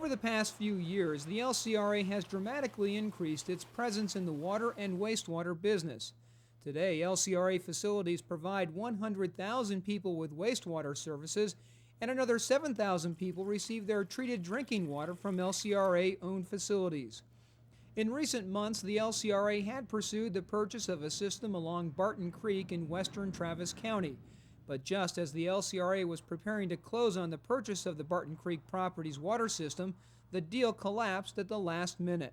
Over the past few years, the LCRA has dramatically increased its presence in the water and wastewater business. Today, LCRA facilities provide 100,000 people with wastewater services, and another 7,000 people receive their treated drinking water from LCRA-owned facilities. In recent months, the LCRA had pursued the purchase of a system along Barton Creek in western Travis County. But just as the LCRA was preparing to close on the purchase of the Barton Creek Properties water system, the deal collapsed at the last minute.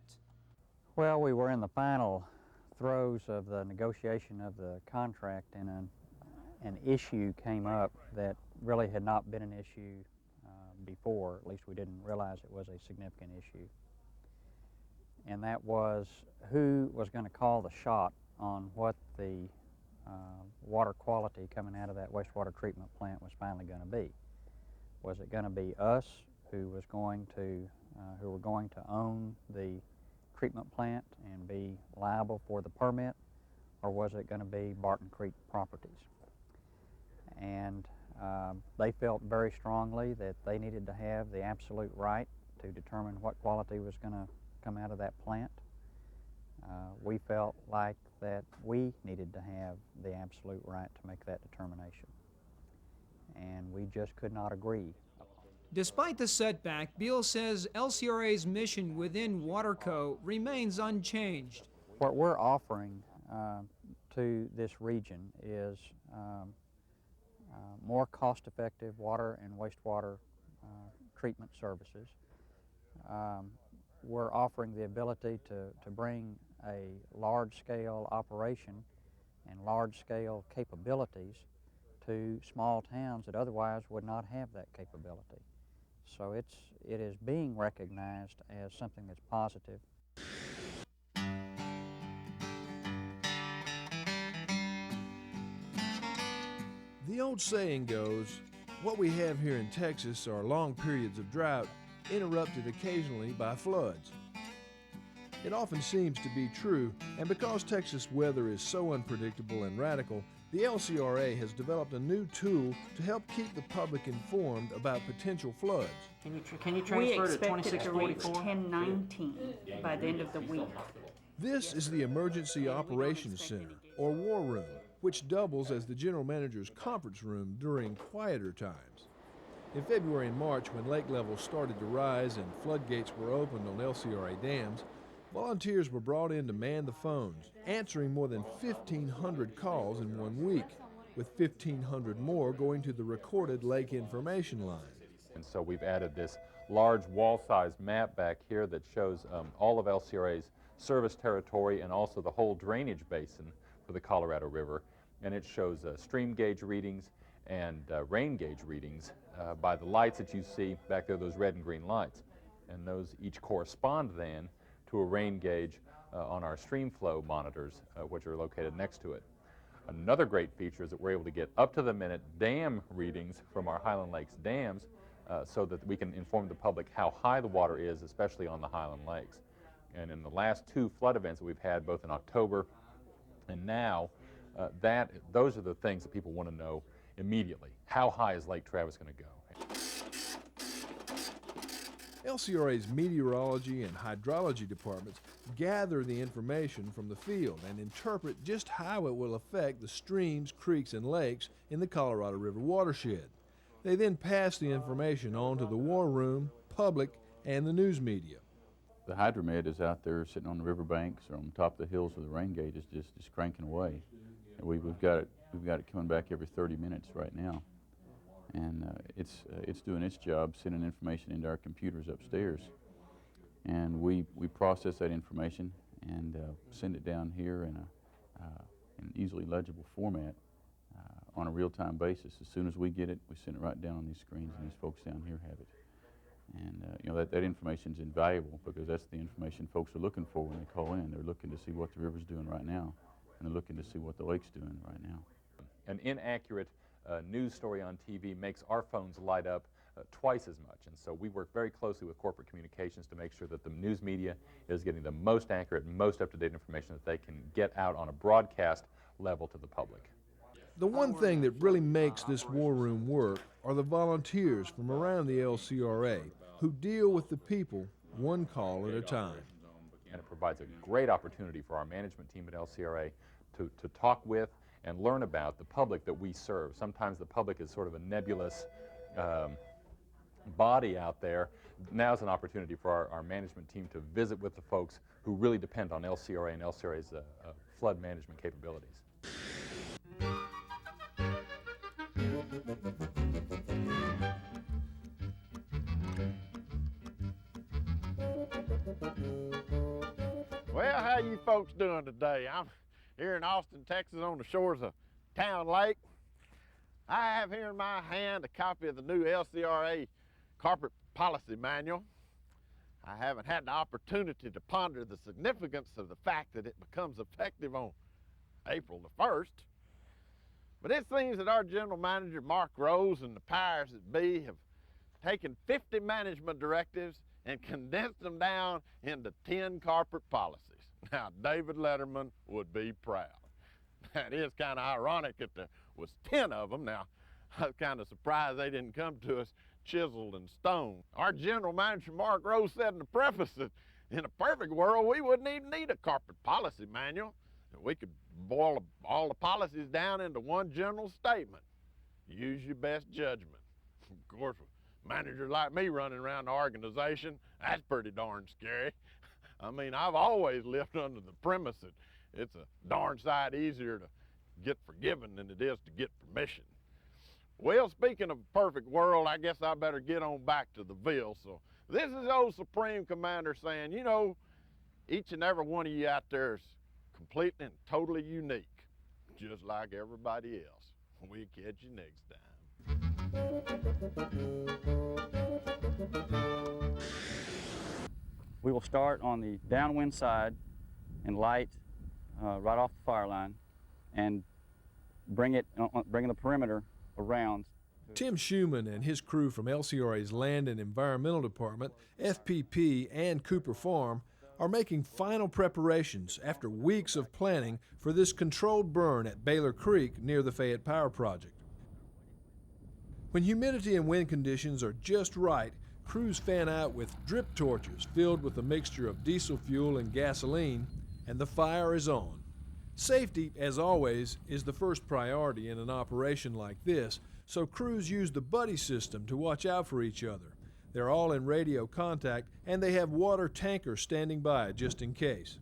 Well, we were in the final throes of the negotiation of the contract, and an issue came up that really had not been an issue before. At least we didn't realize it was a significant issue. And that was who was going to call the shot on what the water quality coming out of that wastewater treatment plant was finally going to be. Was it going to be us who were going to own the treatment plant and be liable for the permit, or was it going to be Barton Creek Properties? And they felt very strongly that they needed to have the absolute right to determine what quality was going to come out of that plant. We felt like that we needed to have the absolute right to make that determination, and we just could not agree. Despite the setback, Beal says LCRA's mission within WaterCo remains unchanged. What we're offering to this region is more cost-effective water and wastewater treatment services. We're offering the ability to bring a large-scale operation and large-scale capabilities to small towns that otherwise would not have that capability. So it is being recognized as something that's positive. The old saying goes, what we have here in Texas are long periods of drought, interrupted occasionally by floods. It often seems to be true, and because Texas weather is so unpredictable and radical, the LCRA has developed a new tool to help keep the public informed about potential floods. Can you transfer to 2644? We expect it to reach 1019 by the end of the week. This is the Emergency Operations Center, or War Room, which doubles as the General Manager's conference room during quieter times. In February and March, when lake levels started to rise and floodgates were opened on LCRA dams, volunteers were brought in to man the phones, answering more than 1,500 calls in 1 week, with 1,500 more going to the recorded lake information line. And so we've added this large wall-sized map back here that shows all of LCRA's service territory and also the whole drainage basin for the Colorado River. And it shows stream gauge readings and rain gauge readings by the lights that you see back there, those red and green lights. And those each correspond then to a rain gauge on our stream flow monitors, which are located next to it. Another great feature is that we're able to get up-to-the-minute dam readings from our Highland Lakes dams so that we can inform the public how high the water is, especially on the Highland Lakes. And in the last 2 flood events that we've had, both in October and now, those are the things that people want to know immediately. How high is Lake Travis going to go? LCRA's meteorology and hydrology departments gather the information from the field and interpret just how it will affect the streams, creeks, and lakes in the Colorado River watershed. They then pass the information on to the War Room, public, and the news media. The hydromet is out there sitting on the riverbanks or on top of the hills where the rain gauge is just cranking away. And we've got it coming back every 30 minutes right now. And it's doing its job, sending information into our computers upstairs. And we process that information and send it down here in an easily legible format on a real-time basis. As soon as we get it, we send it right down on these screens, and these folks down here have it. And you know, that information is invaluable because that's the information folks are looking for when they call in. They're looking to see what the river's doing right now, and they're looking to see what the lake's doing right now. An inaccurate news story on TV makes our phones light up twice as much, and so we work very closely with corporate communications to make sure that the news media is getting the most accurate, most up-to-date information that they can get out on a broadcast level to the public. The one thing that really makes this War Room work are the volunteers from around the LCRA who deal with the people one call at a time. And it provides a great opportunity for our management team at LCRA to talk with and learn about the public that we serve. Sometimes the public is sort of a nebulous body out there. Now's an opportunity for our management team to visit with the folks who really depend on LCRA and LCRA's flood management capabilities. Well, how you folks doing today? I'm here in Austin, Texas on the shores of Town Lake. I have here in my hand a copy of the new LCRA Carpet Policy Manual. I haven't had the opportunity to ponder the significance of the fact that it becomes effective on April the 1st. But it seems that our General Manager, Mark Rose, and the powers that be have taken 50 management directives and condensed them down into 10 carpet policies. Now, David Letterman would be proud. That is kind of ironic that there was 10 of them. Now, I was kind of surprised they didn't come to us chiseled in stone. Our General Manager, Mark Rose, said in the preface that in a perfect world, we wouldn't even need a carpet policy manual. We could boil all the policies down into one general statement. Use your best judgment. Of course, managers like me running around the organization, that's pretty darn scary. I mean, I've always lived under the premise that it's a darn sight easier to get forgiven than it is to get permission. Well, speaking of a perfect world, I guess I better get on back to the Ville. So this is old Supreme Commander saying, you know, each and every one of you out there is completely and totally unique, just like everybody else. We'll catch you next time. We will start on the downwind side and light right off the fire line and bring the perimeter around. Tim Schumann and his crew from LCRA's Land and Environmental Department, FPP, and Cooper Farm are making final preparations after weeks of planning for this controlled burn at Baylor Creek near the Fayette Power Project. When humidity and wind conditions are just right, crews fan out with drip torches filled with a mixture of diesel fuel and gasoline, and the fire is on. Safety, as always, is the first priority in an operation like this, so crews use the buddy system to watch out for each other. They're all in radio contact, and they have water tankers standing by just in case.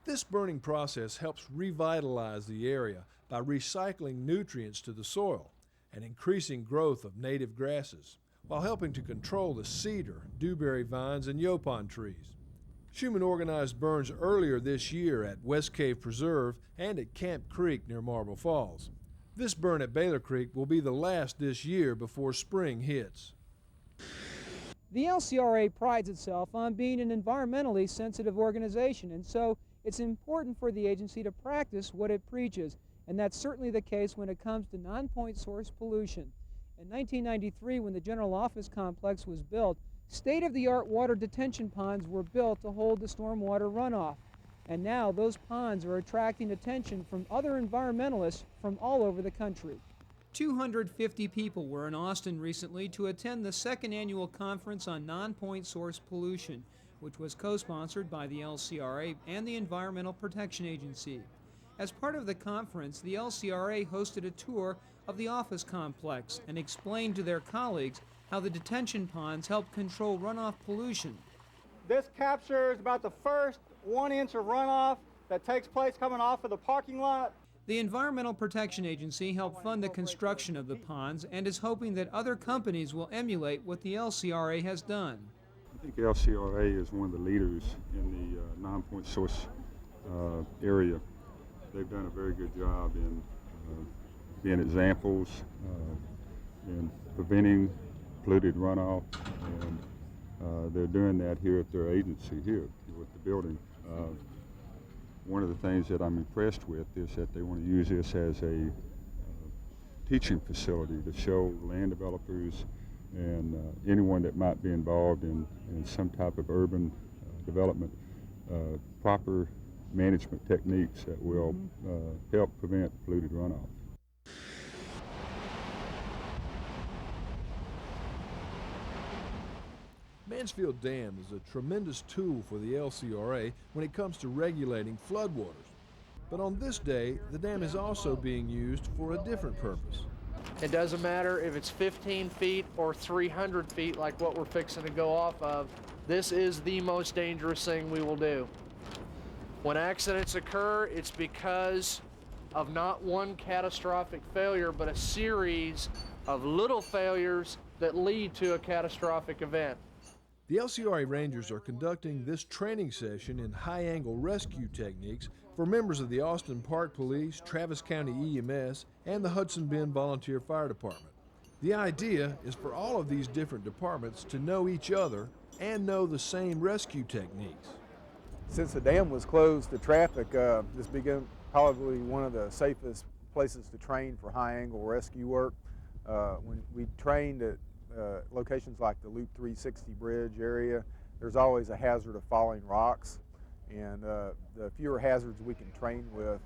This burning process helps revitalize the area by recycling nutrients to the soil and increasing growth of native grasses, while helping to control the cedar, dewberry vines, and yaupon trees. Schumann organized burns earlier this year at West Cave Preserve and at Camp Creek near Marble Falls. This burn at Baylor Creek will be the last this year before spring hits. The LCRA prides itself on being an environmentally sensitive organization, and so it's important for the agency to practice what it preaches, and that's certainly the case when it comes to non-point source pollution. In 1993, when the General Office Complex was built, state-of-the-art water detention ponds were built to hold the stormwater runoff. And now those ponds are attracting attention from other environmentalists from all over the country. 250 people were in Austin recently to attend the second annual conference on non-point source pollution, which was co-sponsored by the LCRA and the Environmental Protection Agency. As part of the conference, the LCRA hosted a tour of the office complex and explained to their colleagues how the detention ponds help control runoff pollution. This captures about the first 1 inch of runoff that takes place coming off of the parking lot. The Environmental Protection Agency helped fund the construction of the ponds and is hoping that other companies will emulate what the LCRA has done. I think LCRA is one of the leaders in the non-point source area. They've done a very good job in being examples in preventing polluted runoff, and they're doing that here at their agency here with the building. One of the things that I'm impressed with is that they want to use this as a teaching facility to show land developers and anyone that might be involved in some type of urban development proper management techniques that will help prevent polluted runoff. Mansfield Dam is a tremendous tool for the LCRA when it comes to regulating floodwaters. But on this day, the dam is also being used for a different purpose. It doesn't matter if it's 15 feet or 300 feet like what we're fixing to go off of. This is the most dangerous thing we will do. When accidents occur, it's because of not one catastrophic failure, but a series of little failures that lead to a catastrophic event. The LCRA Rangers are conducting this training session in high-angle rescue techniques for members of the Austin Park Police, Travis County EMS, and the Hudson Bend Volunteer Fire Department. The idea is for all of these different departments to know each other and know the same rescue techniques. Since the dam was closed to traffic, this became probably one of the safest places to train for high-angle rescue work. When we trained at locations like the Loop 360 bridge area, there's always a hazard of falling rocks, and the fewer hazards we can train with,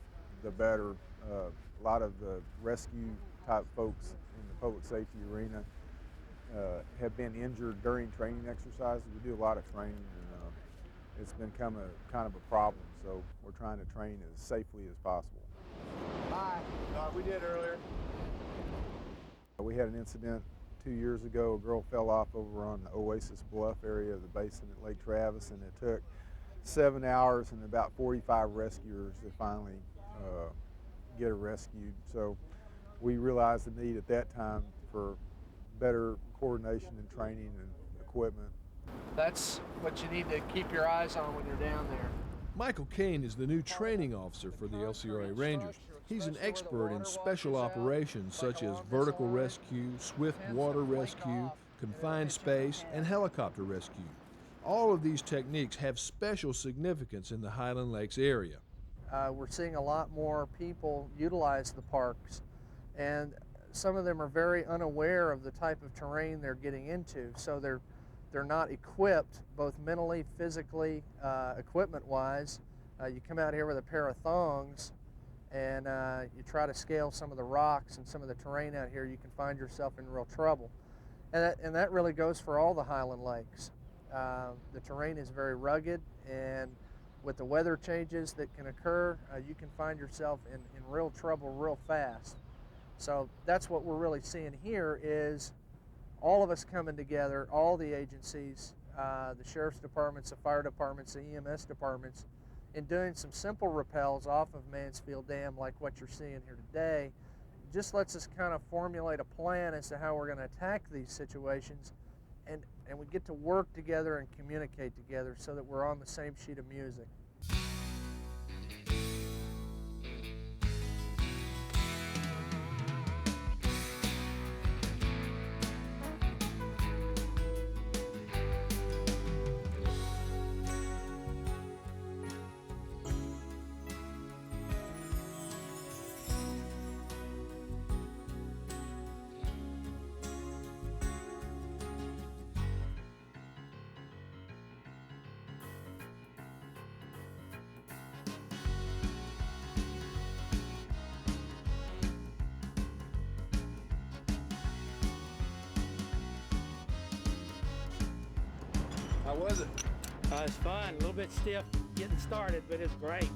the better. A lot of the rescue type folks in the public safety arena have been injured during training exercises. We do a lot of training, and it's become a kind of a problem, so we're trying to train as safely as possible. Bye. We did earlier. We had an incident 2 years ago. A girl fell off over on the Oasis Bluff area of the basin at Lake Travis, and it took 7 hours and about 45 rescuers to finally get her rescued. So we realized the need at that time for better coordination and training and equipment. That's what you need to keep your eyes on when you're down there. Michael Kane is the new training officer for the LCRA Rangers. He's an expert in special operations such as vertical rescue, swift water rescue, confined space, and helicopter rescue. All of these techniques have special significance in the Highland Lakes area. We're seeing a lot more people utilize the parks, and some of them are very unaware of the type of terrain they're getting into, so they're not equipped, both mentally, physically, equipment-wise. You come out here with a pair of thongs, and you try to scale some of the rocks and some of the terrain out here, you can find yourself in real trouble. And that really goes for all the Highland Lakes. The terrain is very rugged, and with the weather changes that can occur, you can find yourself in real trouble real fast. So that's what we're really seeing here is all of us coming together, all the agencies, the sheriff's departments, the fire departments, the EMS departments, in doing some simple rappels off of Mansfield Dam like what you're seeing here today. Just lets us kind of formulate a plan as to how we're going to attack these situations, and we get to work together and communicate together so that we're on the same sheet of music. How was it? It's fun, a little bit stiff getting started, but it's great.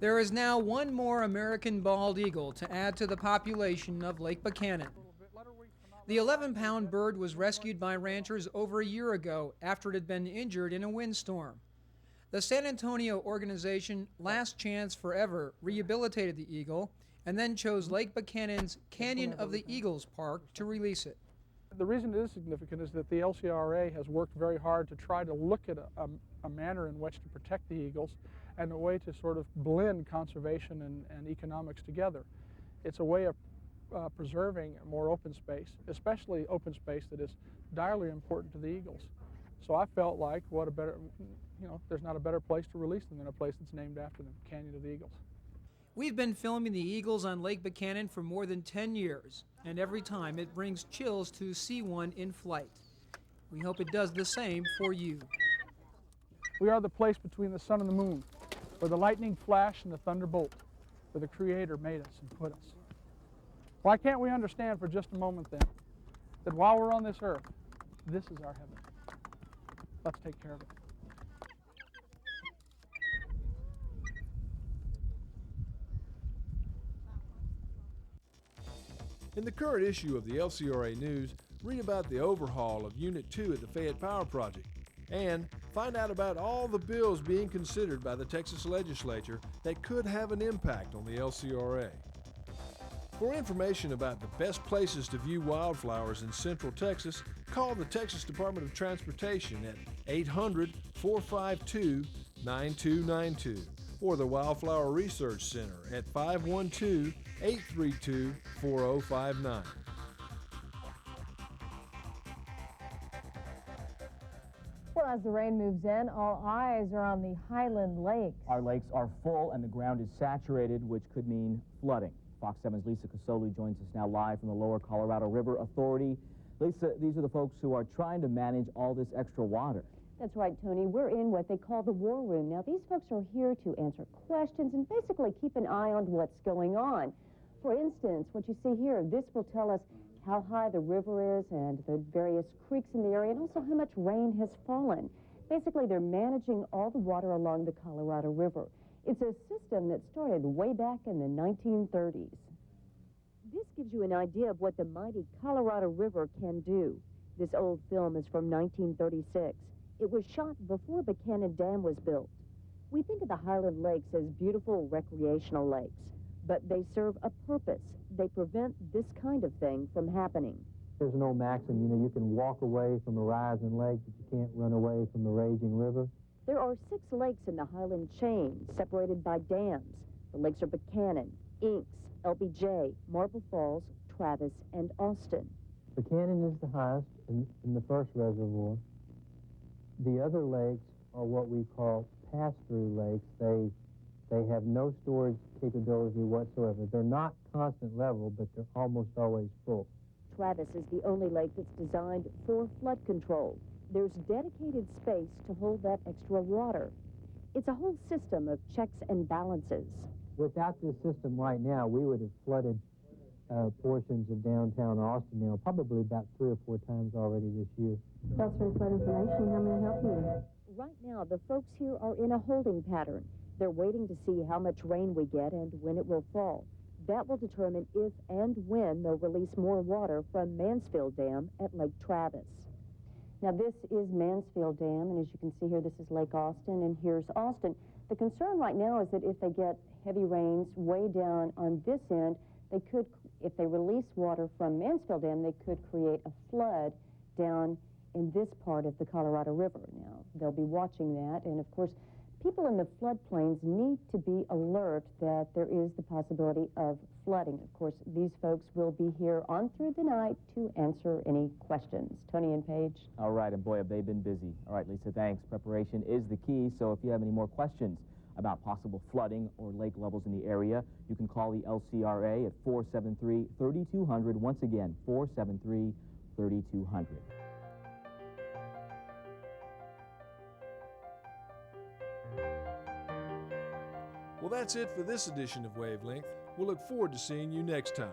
There is now one more American bald eagle to add to the population of Lake Buchanan. The 11-pound bird was rescued by ranchers over a year ago after it had been injured in a windstorm. The San Antonio organization Last Chance Forever rehabilitated the eagle and then chose Lake Buchanan's Canyon of the Eagles Park to release it. The reason it is significant is that the LCRA has worked very hard to try to look at a manner in which to protect the eagles and a way to sort of blend conservation and economics together. It's a way of preserving more open space, especially open space that is direly important to the eagles. So I felt like what a better, there's not a better place to release them than a place that's named after them, Canyon of the Eagles. We've been filming the eagles on Lake Buchanan for more than 10 years, and every time it brings chills to see one in flight. We hope it does the same for you. We are the place between the sun and the moon, where the lightning flash and the thunderbolt, where the Creator made us and put us. Why can't we understand for just a moment then that while we're on this earth, this is our heaven? Let's take care of it. In the current issue of the LCRA News, read about the overhaul of Unit 2 at the Fayette Power Project and find out about all the bills being considered by the Texas legislature that could have an impact on the LCRA. For information about the best places to view wildflowers in Central Texas, call the Texas Department of Transportation at 800-452-9292 or the Wildflower Research Center at 512-832-4059. Well, as the rain moves in, all eyes are on the Highland Lakes. Our lakes are full and the ground is saturated, which could mean flooding. Fox 7's Lisa Casoli joins us now live from the Lower Colorado River Authority. Lisa, these are the folks who are trying to manage all this extra water. That's right, Tony. We're in what they call the war room. Now, these folks are here to answer questions and basically keep an eye on what's going on. For instance, what you see here, this will tell us how high the river is and the various creeks in the area, and also how much rain has fallen. Basically, they're managing all the water along the Colorado River. It's a system that started way back in the 1930s. This gives you an idea of what the mighty Colorado River can do. This old film is from 1936. It was shot before Buchanan Dam was built. We think of the Highland Lakes as beautiful recreational lakes, but they serve a purpose. They prevent this kind of thing from happening. There's an old maxim, you can walk away from a rising lake, but you can't run away from the raging river. There are 6 lakes in the Highland chain, separated by dams. The lakes are Buchanan, Inks, LBJ, Marble Falls, Travis, and Austin. Buchanan is the highest in the first reservoir. The other lakes are what we call pass-through lakes. They have no storage capability whatsoever. They're not constant level, but they're almost always full. Travis is the only lake that's designed for flood control. There's dedicated space to hold that extra water. It's a whole system of checks and balances. Without this system right now, we would have flooded portions of downtown Austin now, probably about 3 or 4 times already this year. That's for flood information. How may I help you? Right now, the folks here are in a holding pattern. They're waiting to see how much rain we get and when it will fall. That will determine if and when they'll release more water from Mansfield Dam at Lake Travis. Now, this is Mansfield Dam, and as you can see here, this is Lake Austin, and here's Austin. The concern right now is that if they get heavy rains way down on this end, they could, if they release water from Mansfield Dam, they could create a flood down in this part of the Colorado River. Now, they'll be watching that, and of course, people in the floodplains need to be alert that there is the possibility of flooding. Of course, these folks will be here on through the night to answer any questions. Tony and Paige. All right, and boy, have they been busy. All right, Lisa, thanks. Preparation is the key, so if you have any more questions about possible flooding or lake levels in the area, you can call the LCRA at 473-3200. Once again, 473-3200. Well, that's it for this edition of Wavelength. We'll look forward to seeing you next time.